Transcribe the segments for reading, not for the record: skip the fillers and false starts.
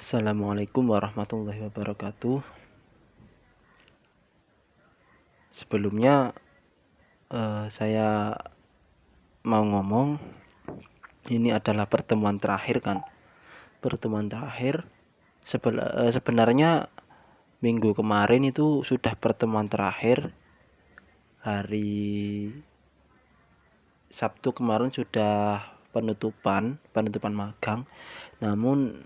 Assalamualaikum warahmatullahi wabarakatuh. Sebelumnya saya mau ngomong, ini adalah pertemuan terakhir kan. Pertemuan terakhir sebenarnya minggu kemarin itu sudah pertemuan terakhir. Hari Sabtu kemarin sudah penutupan magang. Namun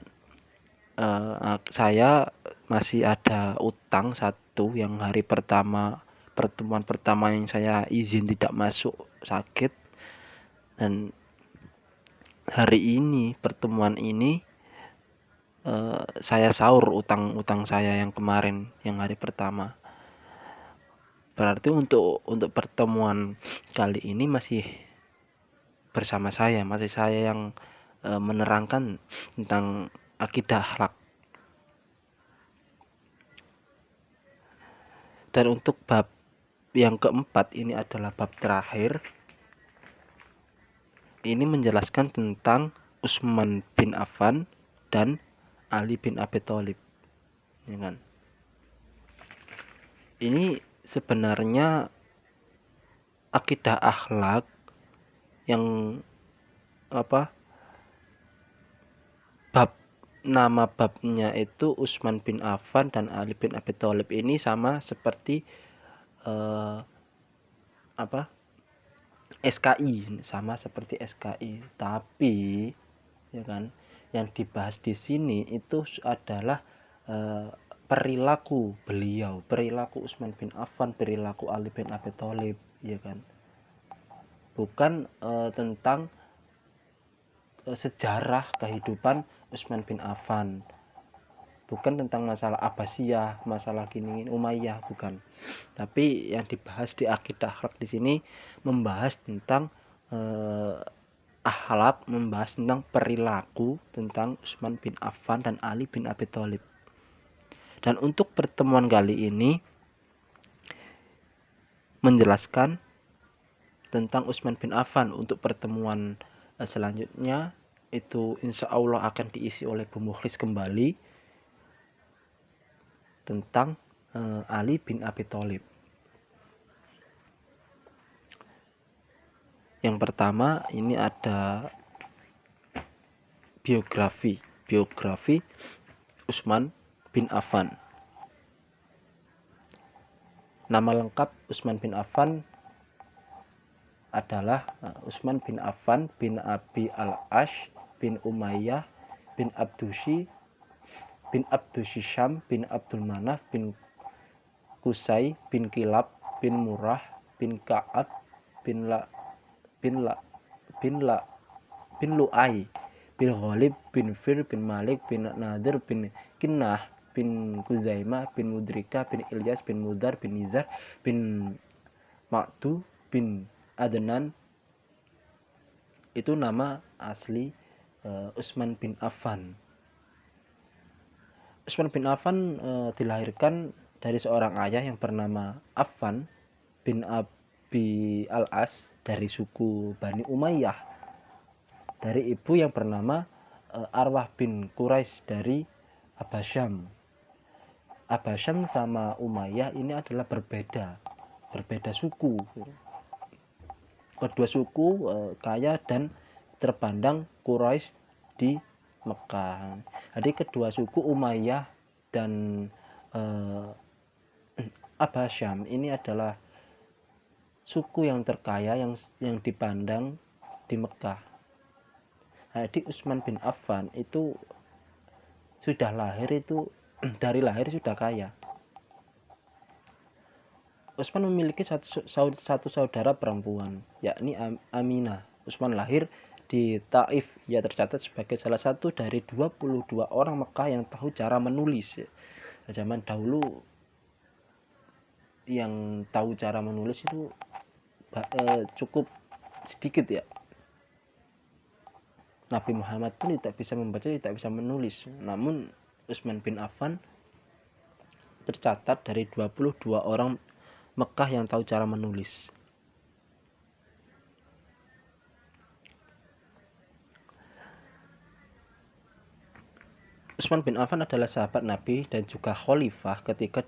saya masih ada utang satu yang hari pertemuan pertama yang saya izin tidak masuk sakit, dan hari ini pertemuan ini saya sahur utang saya yang kemarin yang hari pertama. Berarti untuk pertemuan kali ini masih bersama saya, masih saya yang menerangkan tentang akidah akhlak. Dan untuk bab yang keempat ini adalah bab terakhir. Ini menjelaskan tentang Utsman bin Affan dan Ali bin Abi Thalib, ya kan? Ini sebenarnya akidah akhlak yang nama babnya itu Utsman bin Affan dan Ali bin Abi Thalib ini sama seperti SKI, sama seperti SKI, tapi ya kan yang dibahas di sini itu adalah perilaku beliau, perilaku Utsman bin Affan, perilaku Ali bin Abi Thalib, ya kan? Bukan tentang sejarah kehidupan Utsman bin Affan, bukan tentang masalah Abbasiyah, masalah gini Umayyah, bukan. Tapi yang dibahas di akidah akhlak di sini membahas tentang akhlak, membahas tentang perilaku tentang Utsman bin Affan dan Ali bin Abi Thalib. Dan untuk pertemuan kali ini menjelaskan tentang Utsman bin Affan. Untuk pertemuan selanjutnya itu insya Allah akan diisi oleh Bu Mukhlis kembali tentang Ali bin Abi Thalib. Yang pertama ini ada biografi Utsman bin Affan. Nama lengkap Utsman bin Affan adalah Utsman bin Affan bin Abi al-Ash bin Umayyah bin Abdushi bin Abdushisham bin Abdul Manaf bin Qusay bin Kilab bin Murrah bin Ka'ab bin Lu'ay bin Ghalib bin Fir bin Malik bin Nadir bin Kinnah bin Kuzaimah bin Mudrika bin Ilyas bin Mudar bin Nizar bin Ma'du bin Adnan. Itu nama asli Utsman bin Affan. Utsman bin Affan dilahirkan dari seorang ayah yang bernama Affan bin Abi al-As dari suku Bani Umayyah, dari ibu yang bernama Arwah bin Quraisy dari Abasyam. Abasyam sama Umayyah ini adalah berbeda suku. Kedua suku kaya dan terpandang Quraisy di Mekah. Jadi kedua suku Umayyah dan Abasyam ini adalah suku yang terkaya yang dipandang di Mekah. Jadi Utsman bin Affan itu sudah lahir itu dari lahir sudah kaya. Utsman memiliki satu saudara perempuan, yakni Aminah. Utsman lahir di Taif. Ia tercatat sebagai salah satu dari 22 orang Mekah yang tahu cara menulis. Zaman dahulu yang tahu cara menulis itu cukup sedikit ya. Nabi Muhammad pun tidak bisa membaca, tidak bisa menulis. Namun Utsman bin Affan tercatat dari 22 orang Mekah yang tahu cara menulis. Utsman bin Affan adalah sahabat Nabi dan juga khalifah ketika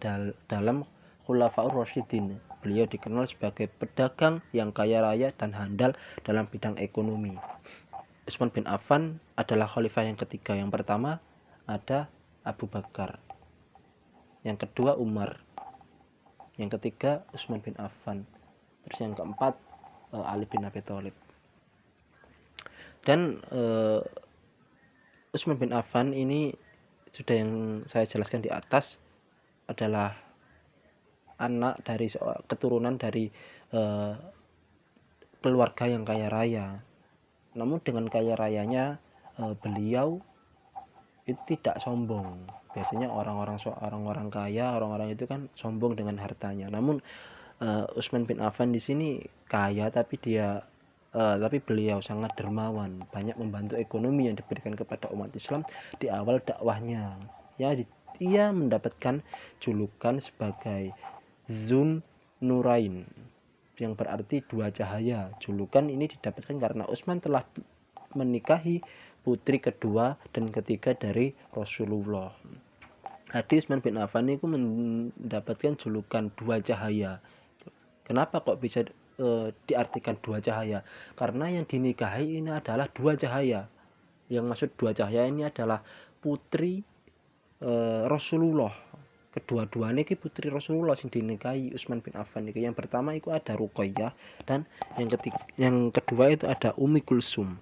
dalam Khulafaur Rasyidin. Beliau dikenal sebagai pedagang yang kaya raya dan handal dalam bidang ekonomi. Utsman bin Affan adalah khalifah yang ketiga. Yang pertama ada Abu Bakar, yang kedua Umar, yang ketiga Utsman bin Affan, terus yang keempat Ali bin Abi Thalib. Dan Utsman bin Affan ini sudah yang saya jelaskan di atas, adalah anak dari keturunan dari keluarga yang kaya raya. Namun dengan kaya rayanya beliau itu tidak sombong. Biasanya orang-orang kaya, orang-orang itu kan sombong dengan hartanya. Namun Utsman bin Affan di sini kaya, tapi beliau sangat dermawan, banyak membantu ekonomi yang diberikan kepada umat Islam di awal dakwahnya. Dia mendapatkan julukan sebagai Zun Nurain, yang berarti dua cahaya. Julukan ini didapatkan karena Utsman telah menikahi putri kedua dan ketiga dari Rasulullah. Jadi Utsman bin Affan itu mendapatkan julukan dua cahaya. Kenapa kok bisa diartikan dua cahaya? Karena yang dinikahi ini adalah dua cahaya. Yang maksud dua cahaya ini adalah putri Rasulullah. Kedua-duanya ini putri Rasulullah yang dinikahi Utsman bin Affan. Yang pertama itu ada Ruqayyah, dan yang kedua itu ada Ummi Kulsum.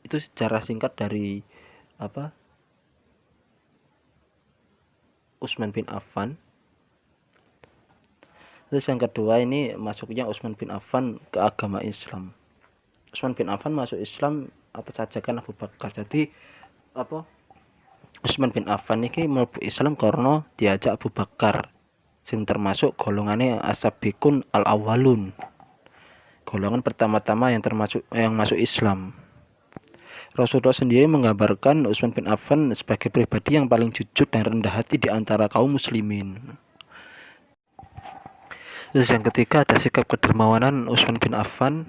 Itu secara singkat dari Utsman bin Affan. Terus yang kedua ini masuknya Utsman bin Affan ke agama Islam. Utsman bin Affan masuk Islam atas ajakan Abu Bakar. Jadi Utsman bin Affan ini mlebu Islam karena diajak Abu Bakar, sing termasuk golongannya as-sabiqun al-awwalun. Golongan pertama-tama yang masuk Islam. Rasulullah sendiri menggambarkan Utsman bin Affan sebagai pribadi yang paling jujur dan rendah hati di antara kaum muslimin. Terus yang ketiga ada sikap kedermawanan Utsman bin Affan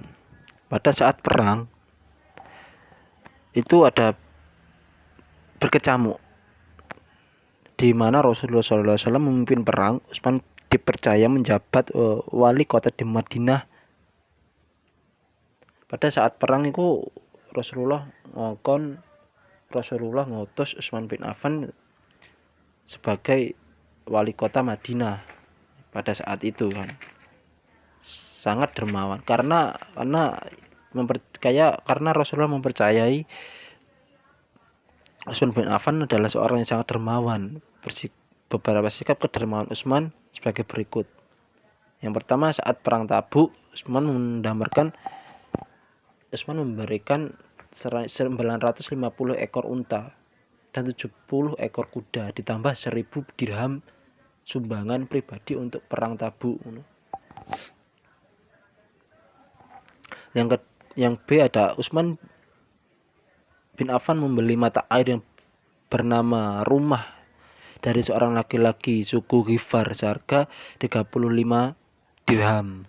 pada saat perang. Itu ada berkecamuk, di mana Rasulullah SAW memimpin perang. Utsman dipercaya menjabat wali kota di Madinah. Pada saat perang itu Rasulullah ngutus Utsman bin Affan sebagai wali kota Madinah. Pada saat itu kan sangat dermawan karena Rasulullah mempercayai Utsman bin Affan adalah seorang yang sangat dermawan. Beberapa sikap kedermawan Utsman sebagai berikut. Yang pertama, saat perang Tabuk, Utsman memberikan 950 ekor unta dan 70 ekor kuda, ditambah 1000 dirham sumbangan pribadi untuk perang Tabuk. Yang B ada Utsman bin Affan membeli mata air yang bernama Rumah dari seorang laki-laki suku Ghifar seharga 35 dirham.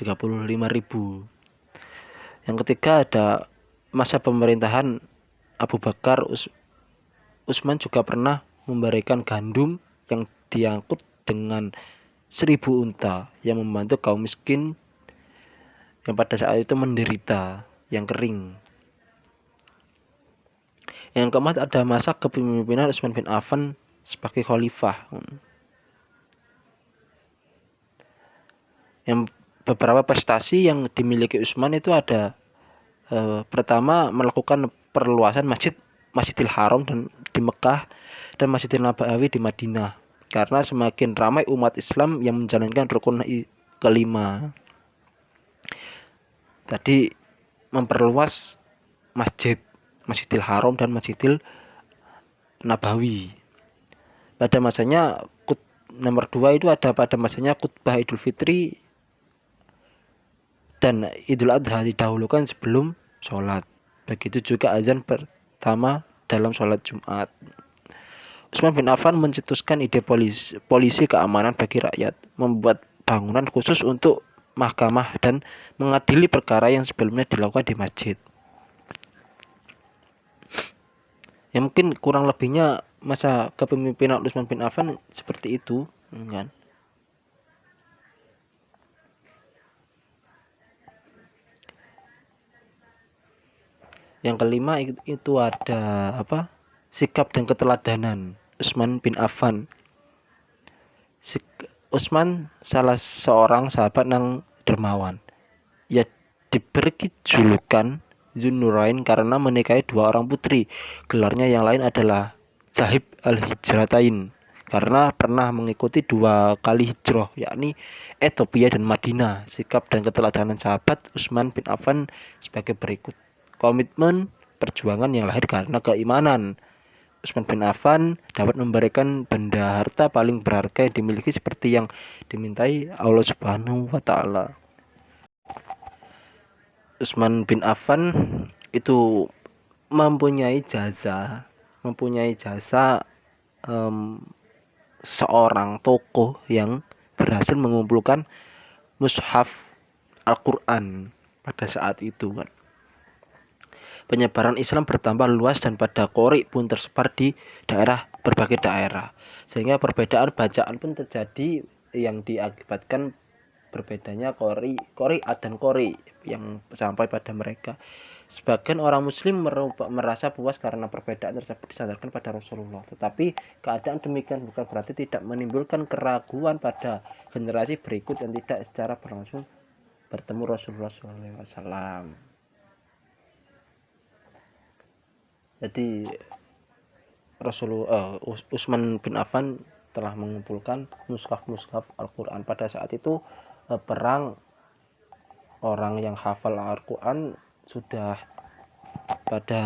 35.000. Yang ketiga ada masa pemerintahan Abu Bakar. Utsman juga pernah memberikan gandum yang diangkut dengan 1000 unta yang membantu kaum miskin yang pada saat itu menderita, yang kering. Yang keempat ada masa kepemimpinan Utsman bin Affan sebagai khalifah. Yang beberapa prestasi yang dimiliki Utsman itu ada pertama, melakukan perluasan Masjidil Haram dan di Mekah dan Masjidil Nabawi di Madinah, karena semakin ramai umat Islam yang menjalankan rukun kelima. Tadi memperluas Masjidil Haram dan Masjidil Nabawi. Pada masanya nomor 2 itu ada pada masanya khutbah Idul Fitri dan Idul Adha didahulukan sebelum sholat. Begitu juga azan pertama dalam sholat Jumat. Utsman bin Affan mencetuskan ide polisi keamanan bagi rakyat, membuat bangunan khusus untuk mahkamah dan mengadili perkara yang sebelumnya dilakukan di masjid. Ya mungkin kurang lebihnya masa kepemimpinan Utsman bin Affan seperti itu, kan. Yang kelima itu ada apa? Sikap dan keteladanan Utsman bin Affan. Utsman salah seorang sahabat yang dermawan. Ya diberi julukan Zunnurain karena menikahi dua orang putri. Gelarnya yang lain adalah Sahib al-Hijratain karena pernah mengikuti dua kali hijrah, yakni Ethiopia dan Madinah. Sikap dan keteladanan sahabat Utsman bin Affan sebagai berikut. Komitmen perjuangan yang lahir karena keimanan. Utsman bin Affan dapat memberikan benda harta paling berharga yang dimiliki seperti yang dimintai Allah Subhanahu wa taala. Utsman bin Affan itu mempunyai jasa seorang tokoh yang berhasil mengumpulkan mushaf Al-Quran pada saat itu, kan. Penyebaran Islam bertambah luas dan pada Qori pun tersebar di berbagai daerah, sehingga perbedaan bacaan pun terjadi yang diakibatkan berbedanya Qori'at dan Qori yang sampai pada mereka. Sebagian orang muslim merasa puas karena perbedaan tersebut disandarkan pada Rasulullah. Tetapi keadaan demikian bukan berarti tidak menimbulkan keraguan pada generasi berikut yang tidak secara berlangsung bertemu Rasulullah SAW. Jadi Utsman bin Affan telah mengumpulkan mushaf Al-Quran. Pada saat itu perang, orang yang hafal Al-Quran sudah pada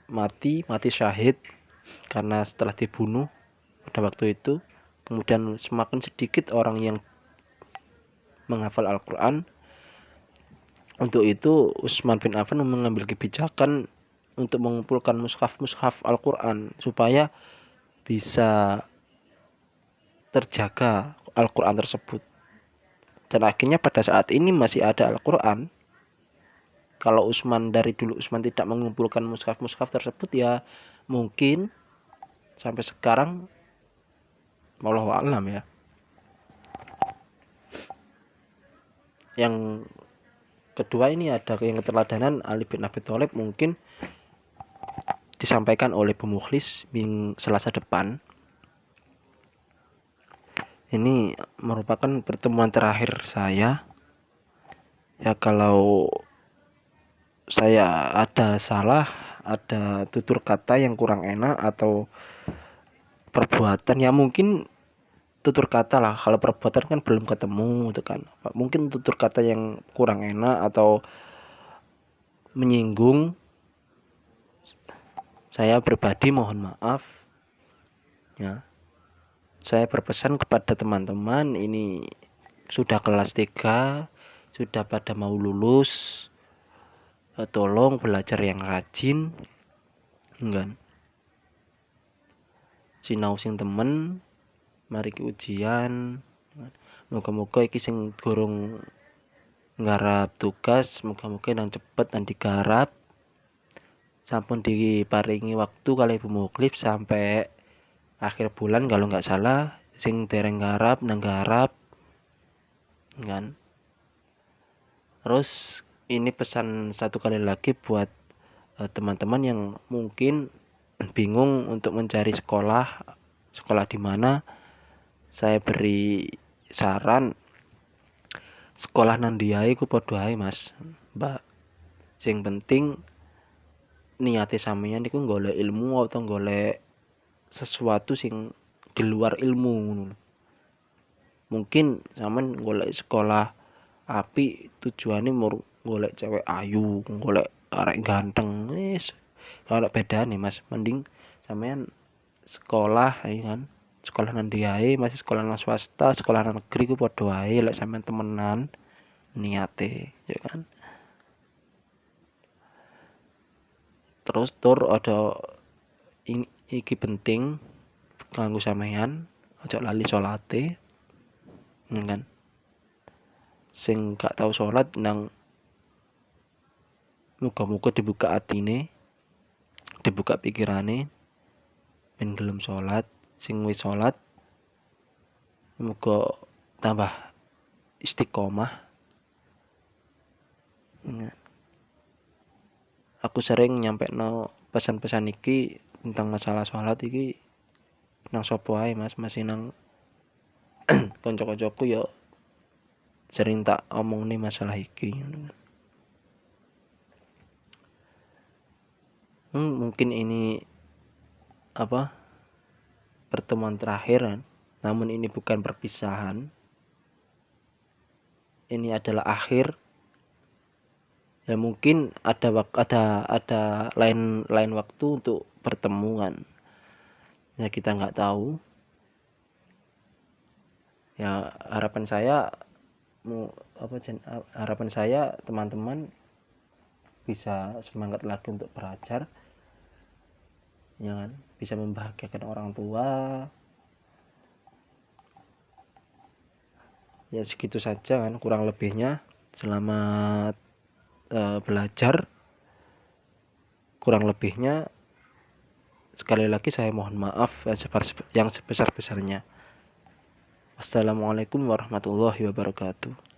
mati syahid karena setelah dibunuh pada waktu itu. Kemudian semakin sedikit orang yang menghafal Al-Quran. Untuk itu Utsman bin Affan mengambil kebijakan untuk mengumpulkan mushaf Al-Quran supaya bisa terjaga Al-Quran tersebut. Dan akhirnya pada saat ini masih ada Al-Quran. Kalau dari dulu Utsman tidak mengumpulkan mushaf tersebut, ya mungkin sampai sekarang wallahu a'lam ya. Yang kedua ini ada yang keteladanan Ali bin Abi Thalib, mungkin disampaikan oleh Bu Mukhlis Selasa depan. Ini merupakan pertemuan terakhir saya. Ya kalau saya ada salah, ada tutur kata yang kurang enak atau perbuatan, ya mungkin tutur kata lah. Kalau perbuatan kan belum ketemu gitu kan. Mungkin tutur kata yang kurang enak atau menyinggung, saya pribadi mohon maaf ya. Saya berpesan kepada teman-teman, ini sudah kelas 3, sudah pada mau lulus, tolong belajar yang rajin, enggak sinau sing temen, mari ke ujian. Moga-moga iki sing gorong nggarap tugas, moga-moga nang cepet nang digarap. Sampun diparingi waktu kali Bu Mukhlis sampai akhir bulan kalau nggak salah. Sing dereng garap nang garap, kan. Terus ini pesan satu kali lagi buat teman-teman yang mungkin bingung untuk mencari sekolah di mana. Saya beri saran, sekolah nang diai ku padha ae Mas, Mbak. Sing penting niate sampeyan niku golek ilmu atau golek sesuatu sing di luar ilmu ngono. Mungkin sampean golek sekolah api tujuane mau golek cewek ayu, golek arek ganteng, wis ora bedane Mas. Mending sampean sekolah ya kan. Sekolah nang diae, masih sekolah nang swasta, sekolah nang negeri ku padha ae lek sampean temenan niate, ya kan. Terus ada iki penting kanggo sampean, aja lali salate, ya kan. Sing gak tau salat nang muga-muga dibuka atine, dibuka pikirane ben gelem salat, sing wis salat muga tambah istiqomah. Aku sering nyampekno pesan-pesan iki tentang masalah salat iki nang sapa ae Mas, masih nang kanca-kancaku ya sering tak omongne masalah iki. Mungkin ini pertemuan terakhir kan, namun ini bukan perpisahan. Ini adalah akhir. Ya mungkin ada lain waktu untuk pertemuan. Ya kita nggak tahu. Ya harapan saya teman-teman bisa semangat lagi untuk belajar, ya kan, bisa membahagiakan orang tua. Ya segitu saja kan kurang lebihnya. Selamat belajar. Kurang lebihnya sekali lagi saya mohon maaf yang sebesar-besarnya. Assalamualaikum warahmatullahi wabarakatuh.